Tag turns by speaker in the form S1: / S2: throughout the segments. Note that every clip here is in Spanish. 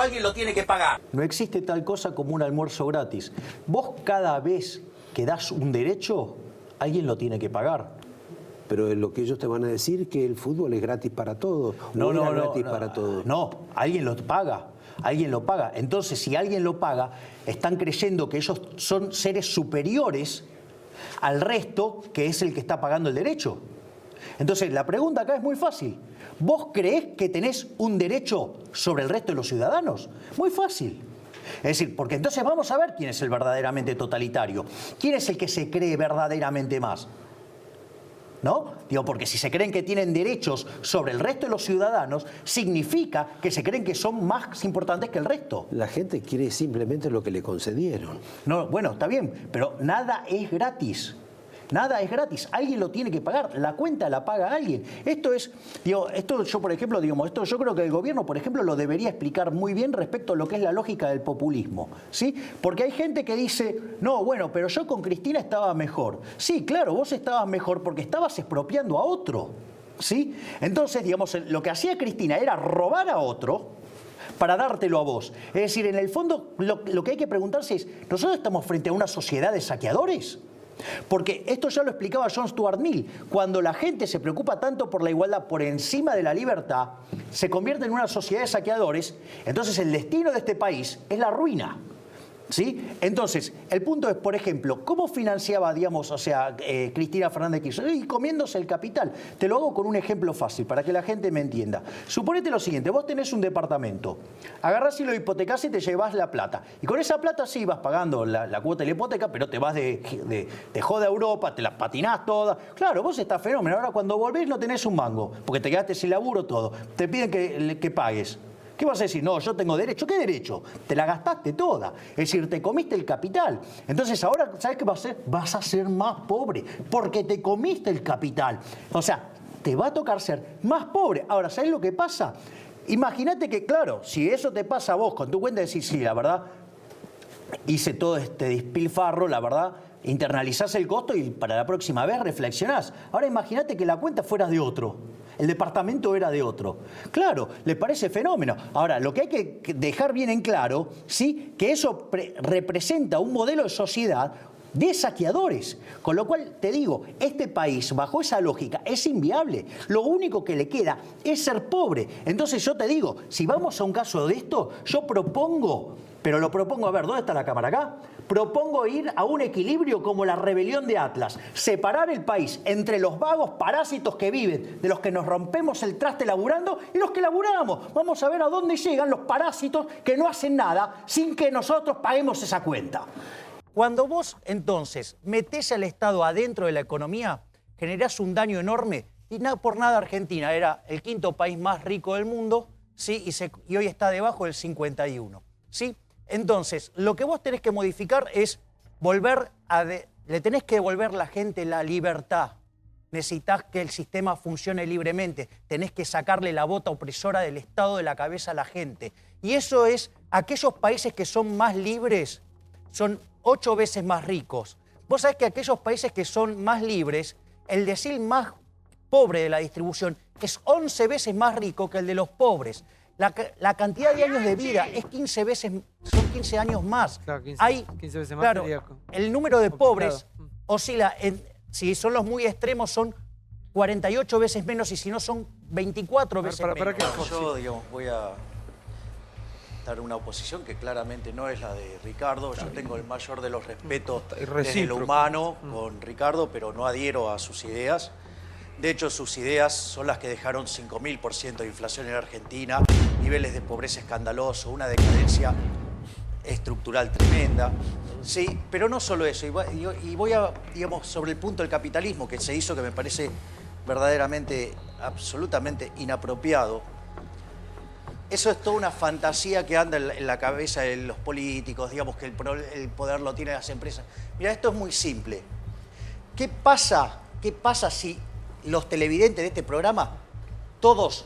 S1: Alguien lo tiene que pagar.
S2: No existe tal cosa como un almuerzo gratis. Vos cada vez que das un derecho, alguien lo tiene que pagar.
S3: Pero lo que ellos te van a decir que el fútbol es gratis para todos. No, gratis para todos.
S2: No, alguien lo paga. Alguien lo paga. Entonces, si alguien lo paga, están creyendo que ellos son seres superiores al resto, que es el que está pagando el derecho. Entonces, la pregunta acá es muy fácil. ¿Vos creés que tenés un derecho sobre el resto de los ciudadanos? Muy fácil. Es decir, porque entonces vamos a ver quién es el verdaderamente totalitario. ¿Quién es el que se cree verdaderamente más? ¿No? Digo, porque si se creen que tienen derechos sobre el resto de los ciudadanos, significa que se creen que son más importantes que el resto.
S3: La gente quiere simplemente lo que le concedieron.
S2: No, bueno, está bien, pero nada es gratis. Nada es gratis, alguien lo tiene que pagar, la cuenta la paga alguien. Esto es, digo, esto yo por ejemplo, digamos, esto yo creo que el gobierno, por ejemplo, lo debería explicar muy bien respecto a lo que es la lógica del populismo, ¿sí? Porque hay gente que dice, no, bueno, pero yo con Cristina estaba mejor. Sí, claro, vos estabas mejor porque estabas expropiando a otro, ¿sí? Entonces, digamos, lo que hacía Cristina era robar a otro para dártelo a vos. Es decir, en el fondo, lo que hay que preguntarse es, ¿nosotros estamos frente a una sociedad de saqueadores? Porque esto ya lo explicaba John Stuart Mill. Cuando la gente se preocupa tanto por la igualdad por encima de la libertad, se convierte en una sociedad de saqueadores, entonces el destino de este país es la ruina. ¿Sí? Entonces, el punto es, por ejemplo, ¿cómo financiaba, digamos, o sea, Cristina Fernández Kirchner? Y comiéndose el capital. Te lo hago con un ejemplo fácil, para que la gente me entienda. Suponete lo siguiente, vos tenés un departamento, agarrás y lo hipotecás y te llevas la plata. Y con esa plata sí vas pagando la cuota de la hipoteca, pero te vas de joda a Europa, te la patinás toda. Claro, vos estás fenómeno. Ahora cuando volvés no tenés un mango, porque te quedaste sin laburo todo. Te piden que pagues. ¿Qué vas a decir? No, yo tengo derecho. ¿Qué derecho? Te la gastaste toda. Es decir, te comiste el capital. Entonces ahora, ¿sabes qué vas a hacer? Vas a ser más pobre, porque te comiste el capital. O sea, te va a tocar ser más pobre. Ahora, ¿sabes lo que pasa? Imagínate que, claro, si eso te pasa a vos con tu cuenta, decís, sí, la verdad, hice todo este despilfarro, la verdad, internalizás el costo y para la próxima vez reflexionás. Ahora imagínate que la cuenta fuera de otro. El departamento era de otro. Claro, le parece fenómeno. Ahora, lo que hay que dejar bien en claro, ¿sí?, que eso representa un modelo de sociedad de saqueadores. Con lo cual, te digo, este país, bajo esa lógica, es inviable. Lo único que le queda es ser pobre. Entonces yo te digo, si vamos a un caso de esto, yo propongo, pero lo propongo, a ver, ¿dónde está la cámara acá? Propongo ir a un equilibrio como la rebelión de Atlas. Separar el país entre los vagos parásitos que viven, de los que nos rompemos el traste laburando, y los que laburamos. Vamos a ver a dónde llegan los parásitos que no hacen nada sin que nosotros paguemos esa cuenta. Cuando vos, entonces, metés al Estado adentro de la economía, generás un daño enorme. Y por nada Argentina era el quinto país más rico del mundo, ¿sí? Y hoy está debajo del 51, ¿sí? Entonces, lo que vos tenés que modificar es le tenés que devolver a la gente la libertad. Necesitás que el sistema funcione libremente. Tenés que sacarle la bota opresora del Estado de la cabeza a la gente. Y eso es, aquellos países que son más libres son 8 veces más ricos. Vos sabés que aquellos países que son más libres, el decil más pobre de la distribución es 11 veces más rico que el de los pobres. La cantidad de años de vida es 15 veces, son 15 años más.
S4: Claro, 15 veces más.
S2: Claro, el número de pobres oscila, si son los muy extremos son 48 veces menos y si no son 24 veces menos.
S1: Yo, digamos, voy a dar una oposición que claramente no es la de Ricardo. Yo tengo el mayor de los respetos desde lo humano con Ricardo, pero no adhiero a sus ideas. De hecho, sus ideas son las que dejaron 5.000% de inflación en Argentina, niveles de pobreza escandalosos, una decadencia estructural tremenda. Sí, pero no solo eso. Y voy a, digamos, sobre el punto del capitalismo que se hizo, que me parece verdaderamente, absolutamente inapropiado. Eso es toda una fantasía que anda en la cabeza de los políticos, digamos que el poder lo tienen las empresas. Mira, esto es muy simple. ¿Qué pasa si los televidentes de este programa, todos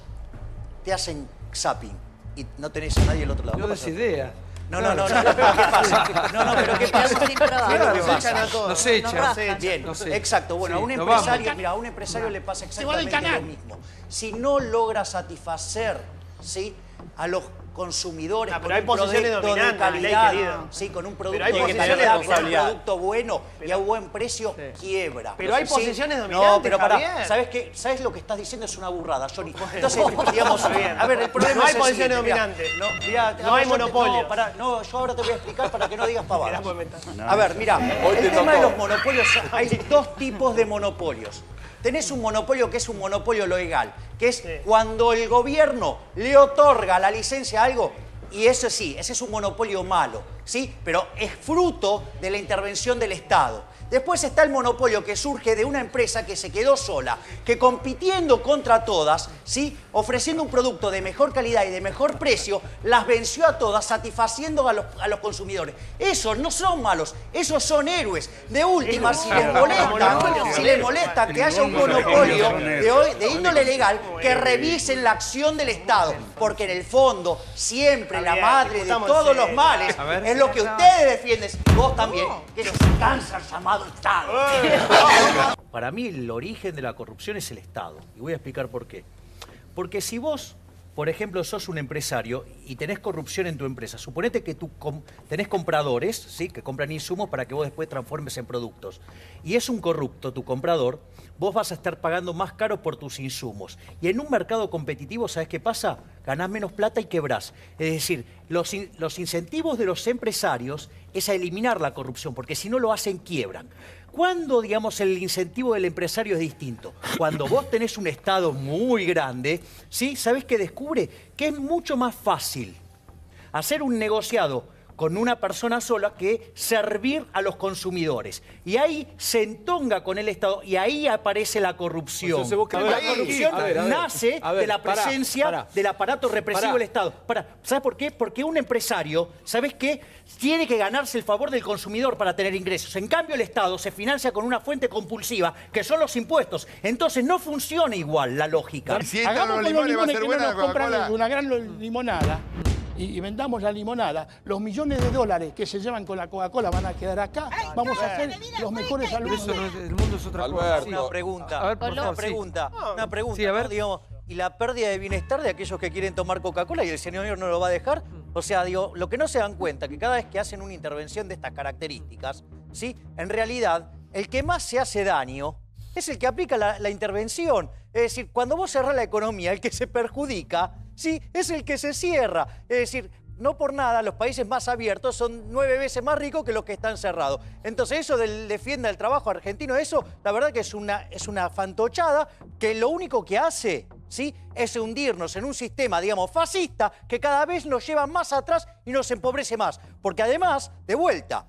S1: te hacen zapping y no tenés a nadie al otro lado?
S4: No des idea.
S1: No, pero ¿qué pasa? No, pero ¿qué pasa?
S4: Nos echan.
S1: Bien, exacto. Bueno, a un empresario le pasa exactamente lo mismo. Si no logra satisfacer, ¿sí?, a los consumidores,
S5: pero
S1: con
S5: hay
S1: un
S5: posiciones
S1: producto de
S5: dominantes,
S1: calidad,
S5: querido.
S1: sí, con un producto
S5: hay
S1: de
S5: posiciones
S1: calidad,
S5: de
S1: con un
S5: responsabilidad.
S1: producto bueno y a buen precio, quiebra.
S5: Pero hay
S1: Sí.
S5: posiciones dominantes,
S1: No, pero pará,
S5: Javier.
S1: ¿sabes lo que estás diciendo? Es una burrada, Johnny. Entonces, digamos, a ver, el problema
S5: No hay
S1: es el
S5: posiciones
S1: siguiente,
S5: dominantes.
S1: Mirá,
S5: No hay
S1: yo te-
S5: monopolios.
S1: No, pará, no, yo ahora te voy a explicar para que no digas pavadas.
S5: Mirá,
S1: A ver, mirá,
S6: Hoy te
S1: el tema de
S6: tocó.
S1: los monopolios, hay dos tipos de monopolios. Tenés un monopolio que es un monopolio legal, que es cuando el gobierno le otorga la licencia a algo, y eso sí, ese es un monopolio malo, ¿sí? Pero es fruto de la intervención del Estado. Después está el monopolio que surge de una empresa que se quedó sola, que compitiendo contra todas, ¿sí? Ofreciendo un producto de mejor calidad y de mejor precio, las venció a todas, satisfaciendo a los consumidores. Esos no son malos, esos son héroes. De última, si les molesta que haya un monopolio de índole legal, que revisen la acción del Estado. Porque en el fondo, siempre la madre de todos los males es lo que ustedes defienden, y vos también, que es el cáncer llamado Estado. Para mí el origen de la corrupción es el Estado. Y voy a explicar por qué. Porque si vos, por ejemplo, sos un empresario y tenés corrupción en tu empresa, suponete que tú tenés compradores, ¿sí? Que compran insumos para que vos después transformes en productos. Y es un corrupto tu comprador, vos vas a estar pagando más caro por tus insumos. Y en un mercado competitivo, ¿sabés qué pasa? Ganás menos plata y quebrás. Es decir, los incentivos de los empresarios es a eliminar la corrupción, porque si no lo hacen, quiebran. ¿Cuándo, digamos, el incentivo del empresario es distinto? Cuando vos tenés un Estado muy grande, ¿sí? ¿Sabés qué descubre? Que es mucho más fácil hacer un negociado con una persona sola que servir a los consumidores. Y ahí se entonga con el Estado y ahí aparece la corrupción.
S6: Entonces vos crees
S1: La
S6: ahí.
S1: corrupción
S6: A ver,
S1: nace de la presencia del aparato represivo del Estado. ¿Sabes por qué? Porque un empresario, ¿sabes qué? Tiene que ganarse el favor del consumidor para tener ingresos. En cambio, el Estado se financia con una fuente compulsiva, que son los impuestos. Entonces no funciona igual la lógica.
S7: Si entran los limones va a ser buena la
S8: compran
S7: Coca-Cola.
S8: una gran limonada y vendamos la limonada, los millones de dólares que se llevan con la Coca-Cola van a quedar acá. Vamos a ser los mejores alumnos.
S4: Eso no es, el mundo es otra cosa.
S6: Alberto.
S1: Una pregunta,
S4: A ver, por
S1: una
S4: favor,
S1: pregunta, una pregunta,
S4: Sí, a ver.
S1: ¿no? Digamos, y la pérdida de bienestar de aquellos que quieren tomar Coca-Cola y el señor no lo va a dejar. O sea, digo, lo que no se dan cuenta, que cada vez que hacen una intervención de estas características, ¿sí? En realidad, el que más se hace daño es el que aplica la intervención. Es decir, cuando vos cerrás la economía, el que se perjudica, ¿sí? Es el que se cierra. Es decir, no por nada, los países más abiertos son 9 veces más ricos que los que están cerrados. Entonces, eso del defienda el trabajo argentino, eso, la verdad que es una fantochada que lo único que hace, ¿sí? Es hundirnos en un sistema, digamos, fascista, que cada vez nos lleva más atrás y nos empobrece más. Porque además, de vuelta,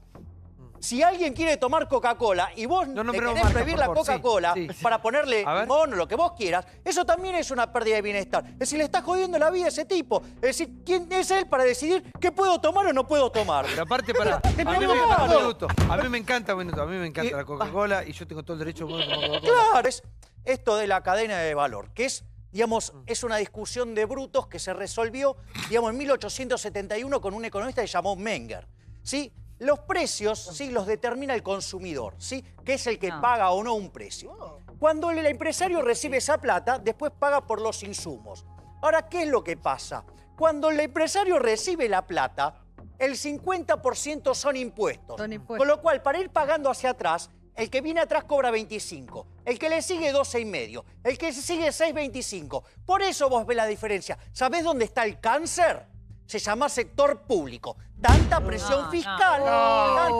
S1: si alguien quiere tomar Coca-Cola y vos
S4: No
S1: le
S4: nombremos
S1: querés
S4: marcas,
S1: prohibir
S4: por
S1: la
S4: favor.
S1: Coca-Cola
S4: Sí, sí.
S1: para ponerle
S4: A ver.
S1: limón o lo que vos quieras, eso también es una pérdida de bienestar. Es decir, le está jodiendo la vida a ese tipo. Es decir, ¿quién es él para decidir qué puedo tomar o no puedo tomar?
S4: Pero aparte, para. A mí me encanta la Coca-Cola y yo tengo todo el derecho a tomar Coca-Cola.
S1: Claro, es esto de la cadena de valor, que es, digamos, es una discusión de brutos que se resolvió, digamos, en 1871 con un economista que se llamó Menger, ¿sí? Los precios, ¿sí? Los determina el consumidor, ¿sí? Que es el que paga o no un precio. Cuando el empresario recibe esa plata, después paga por los insumos. Ahora, ¿qué es lo que pasa? Cuando el empresario recibe la plata, el 50% son impuestos. Con lo cual, para ir pagando hacia atrás, el que viene atrás cobra 25, el que le sigue 12,5, el que sigue 6,25. Por eso vos ves la diferencia. ¿Sabés dónde está el cáncer? Se llama sector público. Tanta presión fiscal, hace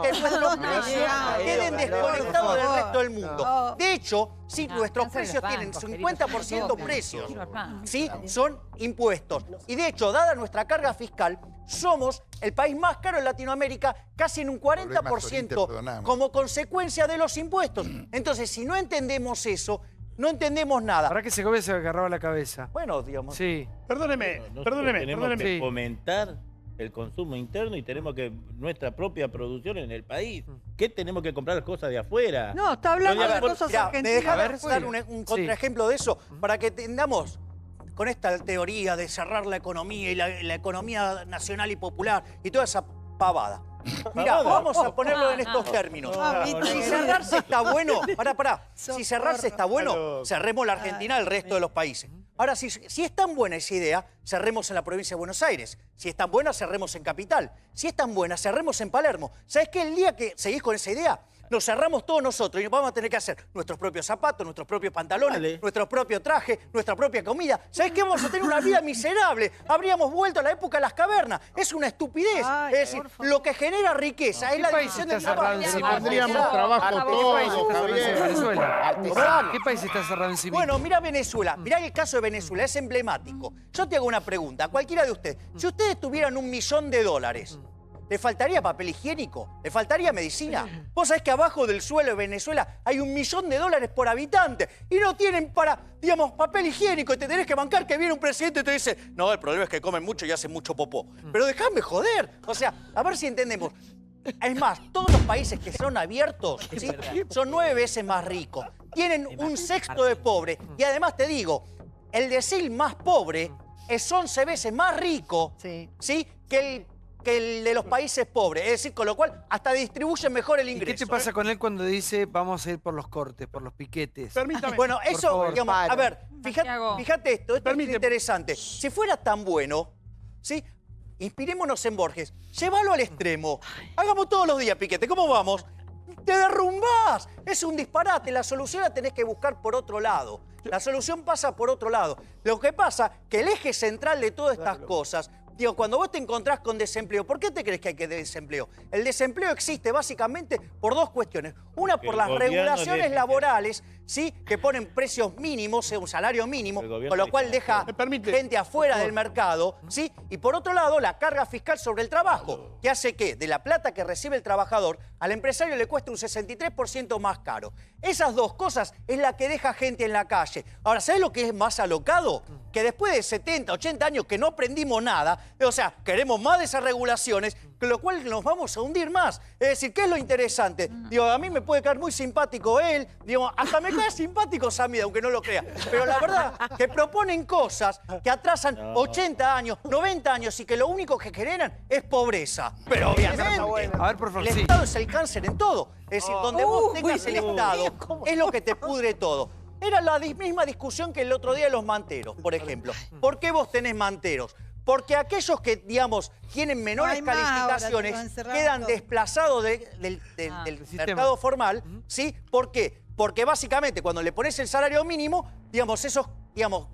S1: que nuestros precios queden desconectados del resto del mundo. De hecho, si nuestros precios tienen 50% precios, ¿sí? Son impuestos. Y de hecho, dada nuestra carga fiscal, somos el país más caro en Latinoamérica, casi en un 40% como consecuencia de los impuestos. Entonces, si no entendemos eso, no entendemos nada.
S4: ¿Para qué Segovia se agarraba la cabeza?
S1: Bueno, digamos.
S4: Sí.
S8: Perdóneme.
S9: Tenemos que
S4: Sí.
S9: fomentar el consumo interno y tenemos que nuestra propia producción en el país. ¿Qué tenemos que comprar cosas de afuera?
S10: No, está hablando
S9: No,
S10: de
S9: a ver,
S10: cosas
S1: Mirá, ¿me
S10: argentinas.
S1: dejás
S4: A ver,
S1: dar un contraejemplo de eso? Para que entendamos con esta teoría de cerrar la economía y la economía nacional y popular y toda esa pavada. Mirá, vamos a ponerlo en estos términos. Si cerrarse está bueno, pará. Si cerrarse está bueno, cerremos la Argentina al resto de los países. Ahora, si es tan buena esa idea, cerremos en la provincia de Buenos Aires. Si es tan buena, cerremos en Capital. Si es tan buena, cerremos en Palermo. ¿Sabés qué? El día que seguís con esa idea, nos cerramos todos nosotros y vamos a tener que hacer nuestros propios zapatos, nuestros propios pantalones, nuestro propio traje, nuestra propia comida. ¿Sabés qué? Vamos a tener una vida miserable. Habríamos vuelto a la época de las cavernas. Es una estupidez. Es decir, lo que genera riqueza es la división del trabajo.
S7: Tendríamos trabajo todos, Javier.
S4: Venezuela. ¿Qué país está cerrado en sí mismo?
S1: Bueno, mira Venezuela. Mirá el caso de Venezuela. Es emblemático. Yo te hago una pregunta. A cualquiera de ustedes. Si ustedes tuvieran $1 millón, ¿le faltaría papel higiénico? ¿Le faltaría medicina? Vos sabés que abajo del suelo de Venezuela hay $1 millón por habitante y no tienen para, digamos, papel higiénico y te tenés que bancar que viene un presidente y te dice no, el problema es que comen mucho y hacen mucho popó. Pero déjame joder. O sea, a ver si entendemos. Es más, todos los países que son abiertos, ¿sí? Son 9 veces más ricos. Tienen un sexto de pobre. Y además te digo, el decil más pobre es 11 veces más rico, ¿sí? que el de los países pobres. Es decir, con lo cual hasta distribuyen mejor el ingreso.
S4: ¿Y qué te pasa con él cuando dice vamos a ir por los cortes, por los piquetes?
S8: Permítame.
S1: Bueno,
S4: Por
S1: eso,
S4: favor,
S1: digamos, a ver,
S5: Santiago.
S1: fíjate esto es
S8: Permíteme.
S1: interesante. Si fuera tan bueno, ¿sí? Inspirémonos en Borges, llévalo al extremo. Hagamos todos los días piquete. ¿Cómo vamos? ¡Te derrumbás! Es un disparate. La solución la tenés que buscar por otro lado. La solución pasa por otro lado. Lo que pasa que el eje central de todas estas cosas, digo, cuando vos te encontrás con desempleo, ¿por qué te crees que hay que desempleo? El desempleo existe básicamente por dos cuestiones. Una, por las regulaciones laborales, ¿sí? Que ponen precios mínimos, un salario mínimo, con lo cual deja gente afuera del mercado, ¿sí? Y por otro lado, la carga fiscal sobre el trabajo, que hace que de la plata que recibe el trabajador, al empresario le cueste un 63% más caro. Esas dos cosas es la que deja gente en la calle. Ahora, ¿sabés lo que es más alocado? Que después de 70, 80 años que no aprendimos nada, o sea, queremos más de esas regulaciones, con lo cual nos vamos a hundir más. Es decir, ¿qué es lo interesante? Digo, a mí me puede caer muy simpático él, digo, hasta me cae simpático Samida, aunque no lo crea. Pero la verdad, que proponen cosas que atrasan 80 años, 90 años y que lo único que generan es pobreza. Pero obviamente,
S4: A ver, por favor,
S1: el Estado es el cáncer en todo. Es decir, donde vos tengas el Estado, es lo que te pudre todo. Era la misma discusión que el otro día de los manteros, por ejemplo. ¿Por qué vos tenés manteros? Porque aquellos que, digamos, tienen menores calificaciones quedan desplazados del mercado formal, ¿sí? ¿Por qué? Porque básicamente cuando le pones el salario mínimo, digamos,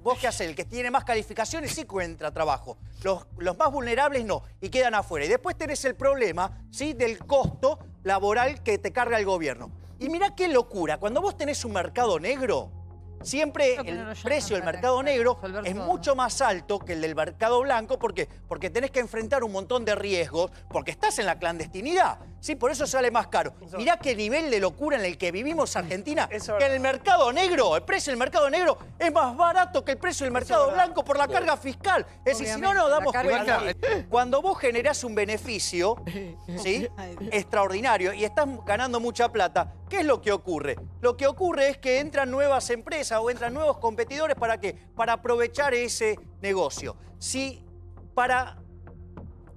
S1: vos qué haces, el que tiene más calificaciones sí encuentra trabajo. Los más vulnerables no, y quedan afuera. Y después tenés el problema, ¿sí? Del costo laboral que te carga el gobierno. Y mirá qué locura, cuando vos tenés un mercado negro, siempre el precio del mercado negro es mucho más alto que el del mercado blanco. ¿Por qué? Porque tenés que enfrentar un montón de riesgos, porque estás en la clandestinidad. Sí, por eso sale más caro. Mirá qué nivel de locura en el que vivimos Argentina, que en el mercado negro, el precio del mercado negro es más barato que el precio del mercado blanco por la carga fiscal. Es decir, si no nos damos cuenta, cuando vos generás un beneficio, ¿sí? Extraordinario y estás ganando mucha plata, ¿qué es lo que ocurre? Lo que ocurre es que entran nuevas empresas o entran nuevos competidores. ¿Para qué? Para aprovechar ese negocio. Si para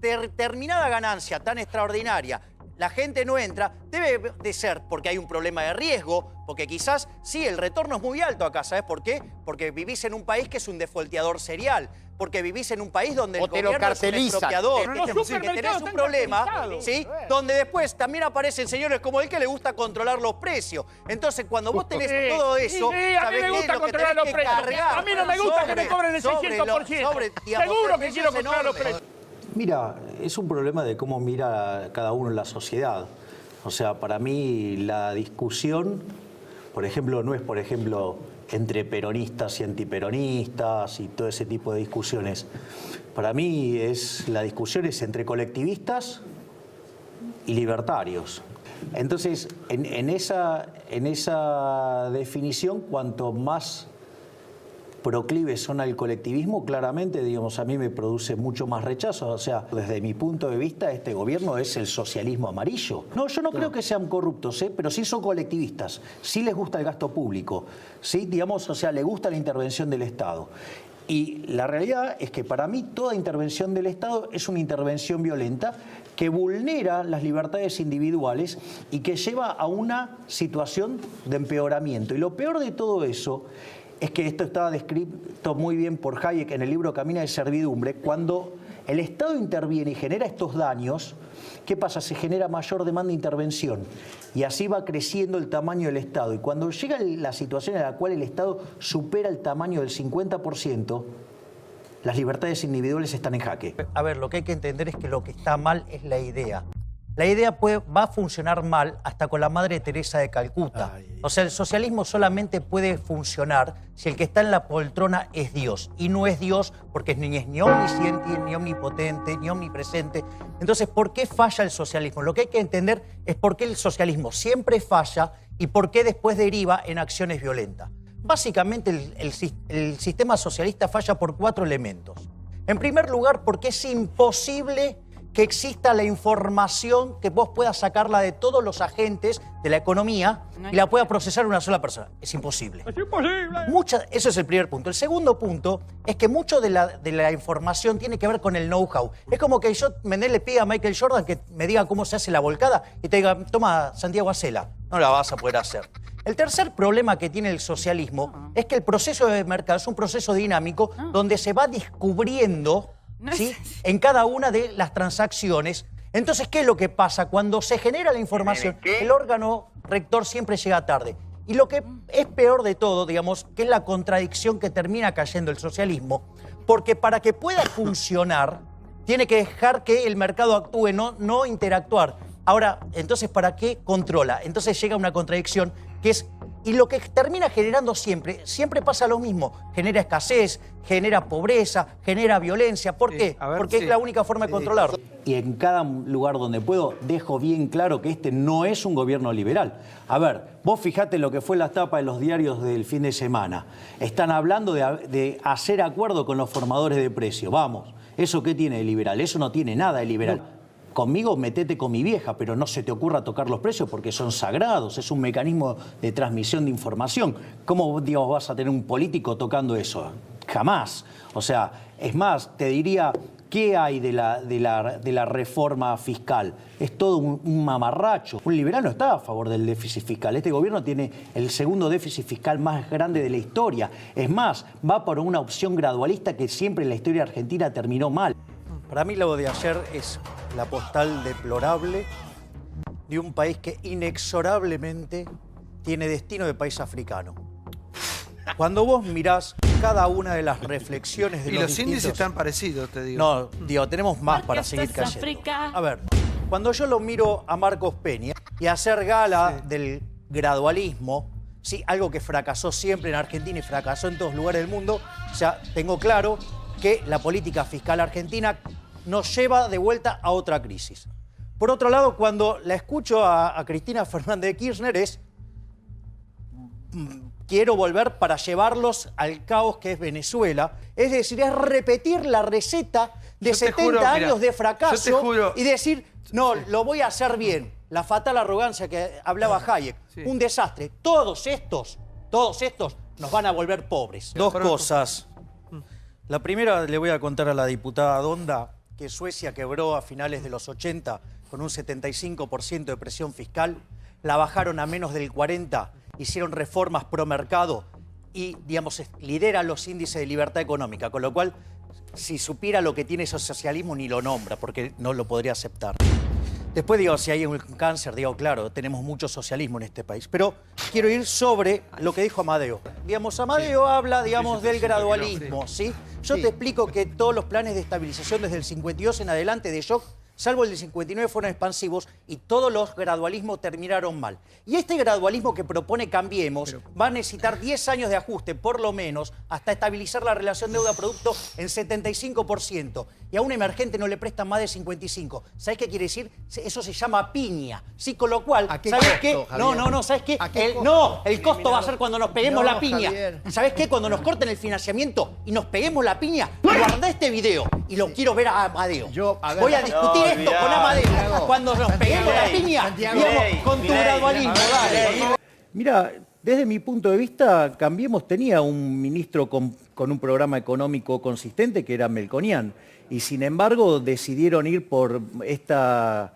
S1: determinada ganancia tan extraordinaria la gente no entra, debe de ser porque hay un problema de riesgo, porque quizás sí, el retorno es muy alto acá. ¿Sabes por qué? Porque vivís en un país que es un defolteador serial, porque vivís en un país donde el gobierno es un expropiador, que tenés un problema, ¿sí? Donde después también aparecen señores como el que le gusta controlar los precios. Entonces, cuando vos tenés todo eso,
S8: a mí me gusta controlar los precios. A mí no me gusta que me cobren el 600%. Seguro que quiero controlar los precios.
S2: Mira, es un problema de cómo mira cada uno en la sociedad. O sea, para mí la discusión, por ejemplo, no es, por ejemplo, entre peronistas y antiperonistas y todo ese tipo de discusiones. Para mí la discusión es entre colectivistas y libertarios. Entonces, en esa definición, cuanto más proclives son al colectivismo, claramente, digamos, a mí me produce mucho más rechazo. O sea, desde mi punto de vista, este gobierno es el socialismo amarillo. No, yo no creo que sean corruptos, pero sí son colectivistas. Sí les gusta el gasto público. Sí, digamos, o sea, les gusta la intervención del Estado. Y la realidad es que para mí toda intervención del Estado es una intervención violenta que vulnera las libertades individuales y que lleva a una situación de empeoramiento. Y lo peor de todo eso es que esto estaba descrito muy bien por Hayek en el libro Camina de Servidumbre. Cuando el Estado interviene y genera estos daños, ¿qué pasa? Se genera mayor demanda de intervención y así va creciendo el tamaño del Estado. Y cuando llega la situación en la cual el Estado supera el tamaño del 50%, las libertades individuales están en jaque.
S1: A ver, lo que hay que entender es que lo que está mal es la idea. La idea va a funcionar mal hasta con la Madre Teresa de Calcuta. O sea, el socialismo solamente puede funcionar si el que está en la poltrona es Dios. Y no es Dios porque ni es ni omnisciente, ni omnipotente, ni omnipresente. Entonces, ¿por qué falla el socialismo? Lo que hay que entender es por qué el socialismo siempre falla y por qué después deriva en acciones violentas. Básicamente, el sistema socialista falla por 4 elementos. En primer lugar, porque es imposible que exista la información que vos puedas sacarla de todos los agentes de la economía y la pueda procesar una sola persona. Es imposible. ¡Es imposible! Eso es el primer punto. El segundo punto es que mucho de la información tiene que ver con el know-how. Es como que yo le pida a Michael Jordan que me diga cómo se hace la volcada y te diga, toma, Santiago, hacela. No la vas a poder hacer. El tercer problema que tiene el socialismo es que el proceso de mercado es un proceso dinámico donde se va descubriendo, ¿sí?, en cada una de las transacciones. Entonces, ¿qué es lo que pasa? Cuando se genera la información, el órgano rector siempre llega tarde. Y lo que es peor de todo, digamos, que es la contradicción que termina cayendo el socialismo, porque para que pueda funcionar, tiene que dejar que el mercado actúe, no interactuar. Ahora, entonces, ¿para qué controla? Entonces llega una contradicción que es... Y lo que termina generando siempre pasa lo mismo. Genera escasez, genera pobreza, genera violencia. ¿Por qué? Porque es la única forma de controlarlo.
S2: Y en cada lugar donde puedo dejo bien claro que este no es un gobierno liberal. A ver, vos fijate lo que fue la tapa de los diarios del fin de semana. Están hablando de hacer acuerdo con los formadores de precios. Vamos, ¿eso qué tiene de liberal? Eso no tiene nada de liberal. Conmigo metete con mi vieja, pero no se te ocurra tocar los precios porque son sagrados, es un mecanismo de transmisión de información. ¿Cómo, digamos, vas a tener un político tocando eso? Jamás. O sea, es más, te diría, ¿qué hay de la reforma fiscal? Es todo un mamarracho. Un liberal no está a favor del déficit fiscal. Este gobierno tiene el segundo déficit fiscal más grande de la historia. Es más, va por una opción gradualista que siempre en la historia argentina terminó mal.
S1: Para mí lo de ayer es la postal deplorable de un país que inexorablemente tiene destino de país africano. Cuando vos mirás cada una de las reflexiones de
S4: y los índices están parecidos, te digo.
S1: No, digo, tenemos más para seguir cayendo. A ver, cuando yo lo miro a Marcos Peña y hacer gala del gradualismo, sí, algo que fracasó siempre en Argentina y fracasó en todos lugares del mundo, o sea, tengo claro que la política fiscal argentina nos lleva de vuelta a otra crisis. Por otro lado, cuando la escucho a Cristina Fernández de Kirchner es quiero volver para llevarlos al caos que es Venezuela. Es decir, es repetir la receta de 70 años de fracaso y decir, no, lo voy a hacer bien. La fatal arrogancia que hablaba Hayek. Un desastre. Todos estos nos van a volver pobres. Dos cosas. La primera le voy a contar a la diputada Donda que Suecia quebró a finales de los 80 con un 75% de presión fiscal, la bajaron a menos del 40%, hicieron reformas pro mercado y, digamos, lidera los índices de libertad económica, con lo cual, si supiera lo que tiene ese socialismo, ni lo nombra, porque no lo podría aceptar. Después, digo, si hay un cáncer, digo, claro, tenemos mucho socialismo en este país. Pero quiero ir sobre lo que dijo Amadeo. Digamos, Amadeo habla, digamos, del gradualismo, ¿sí? Yo te explico que todos los planes de estabilización desde el 52 en adelante de shock, salvo el del 59, fueron expansivos y todos los gradualismos terminaron mal. Y este gradualismo que propone Cambiemos va a necesitar 10 años de ajuste, por lo menos, hasta estabilizar la relación deuda-producto en 75%. Y a un emergente no le prestan más de 55%. ¿Sabés qué quiere decir? Eso se llama piña. Sí, con lo cual, ¿sabés qué? No, ¿sabés qué? El costo va a ser cuando nos peguemos la piña. ¿Sabés qué? Cuando nos corten el financiamiento y nos peguemos la piña, guardá este video y lo quiero ver a Amadeo. Voy a discutir esto con Amadeo. Cuando nos peguemos la piña, digamos, con tu gradualismo. Dale.
S2: Mira, desde mi punto de vista, Cambiemos tenía un ministro con con un programa económico consistente que era Melconian. Y sin embargo decidieron ir por esta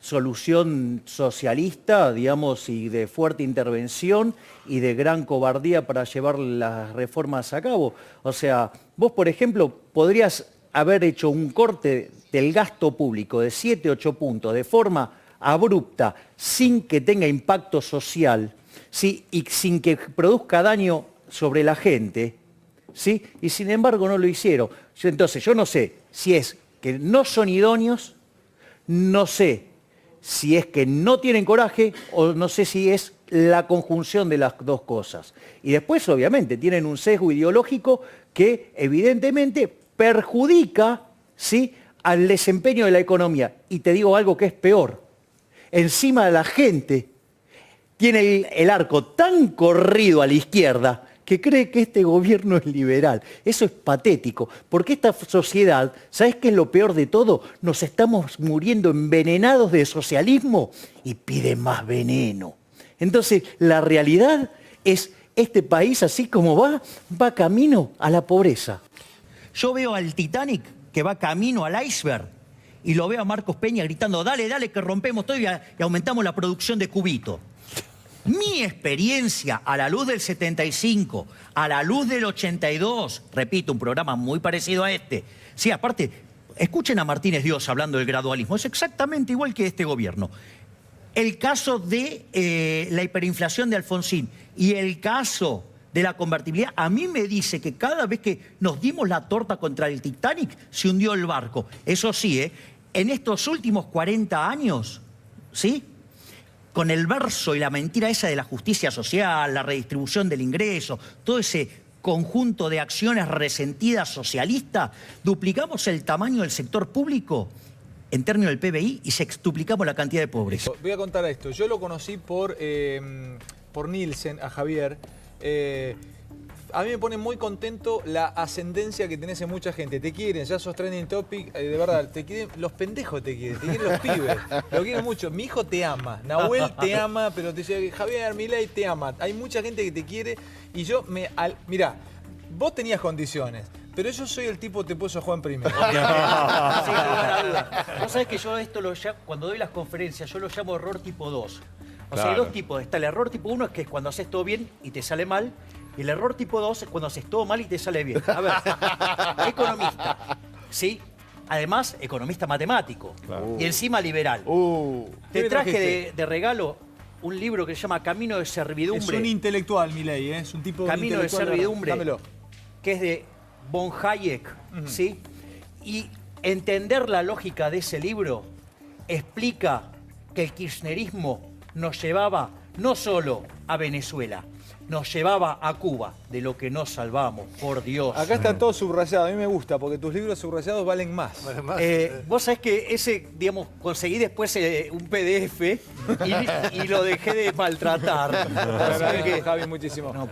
S2: solución socialista, digamos, y de fuerte intervención y de gran cobardía para llevar las reformas a cabo. O sea, vos, por ejemplo, podrías haber hecho un corte del gasto público de 7, 8 puntos de forma abrupta, sin que tenga impacto social, ¿sí? Y sin que produzca daño sobre la gente, ¿sí? Y sin embargo no lo hicieron. Entonces yo no sé si es que no son idóneos, no sé si es que no tienen coraje o no sé si es la conjunción de las dos cosas. Y después, obviamente, tienen un sesgo ideológico que evidentemente perjudica, ¿sí?, al desempeño de la economía. Y te digo algo que es peor. Encima de la gente tiene el arco tan corrido a la izquierda que cree que este gobierno es liberal. Eso es patético, porque esta sociedad, ¿sabes qué es lo peor de todo? Nos estamos muriendo envenenados de socialismo y pide más veneno. Entonces, la realidad es, este país, así como va camino a la pobreza. Yo veo al Titanic que va camino al iceberg y lo veo a Marcos Peña gritando, dale, dale, que rompemos todo y aumentamos la producción de cubito. Mi experiencia a la luz del 75, a la luz del 82, repito, un programa muy parecido a este. Sí, aparte, escuchen a Martínez Dios hablando del gradualismo, es exactamente igual que este gobierno. El caso de la hiperinflación de Alfonsín y el caso de la convertibilidad, a mí me dice que cada vez que nos dimos la torta contra el Titanic, se hundió el barco. Eso sí, en estos últimos 40 años, ¿sí?, con el verso y la mentira esa de la justicia social, la redistribución del ingreso, todo ese conjunto de acciones resentidas socialistas, duplicamos el tamaño del sector público en términos del PBI y sextuplicamos la cantidad de pobres.
S5: Voy a contar esto. Yo lo conocí por Nielsen, a Javier. A mí me pone muy contento la ascendencia que tenés en mucha gente. Te quieren, ya sos trending topic, de verdad. Te quieren, los pendejos te quieren los pibes. Lo quieren mucho. Mi hijo te ama, Nahuel te ama, pero te dice, Javier, Milei te ama. Hay mucha gente que te quiere y yo mirá, vos tenías condiciones. Pero yo soy el tipo que te puso Juan primero.
S2: Sin lugar a dudas. Vos sabés que yo esto cuando doy las conferencias, yo lo llamo error tipo 2. O sea, hay dos tipos. Está el error tipo 1, que es cuando haces todo bien y te sale mal. Y el error tipo 2 es cuando haces todo mal y te sale bien. A ver, economista, ¿sí? Además, economista matemático. Claro. Y encima liberal. Te traje de regalo un libro que se llama Camino de Servidumbre.
S5: Es un intelectual, Milei, ¿eh? Es un tipo
S2: Camino de Servidumbre.
S5: Dámelo.
S2: Que es de von Hayek, ¿sí? Y entender la lógica de ese libro explica que el kirchnerismo nos llevaba no solo a Venezuela, nos llevaba a Cuba, de lo que nos salvamos, por Dios.
S5: Acá está todo subrayado, a mí me gusta, porque tus libros subrayados valen más.
S2: Vos sabés que ese, digamos, conseguí después un PDF y lo dejé de maltratar.
S5: Te agradezco, Javi, muchísimo. No.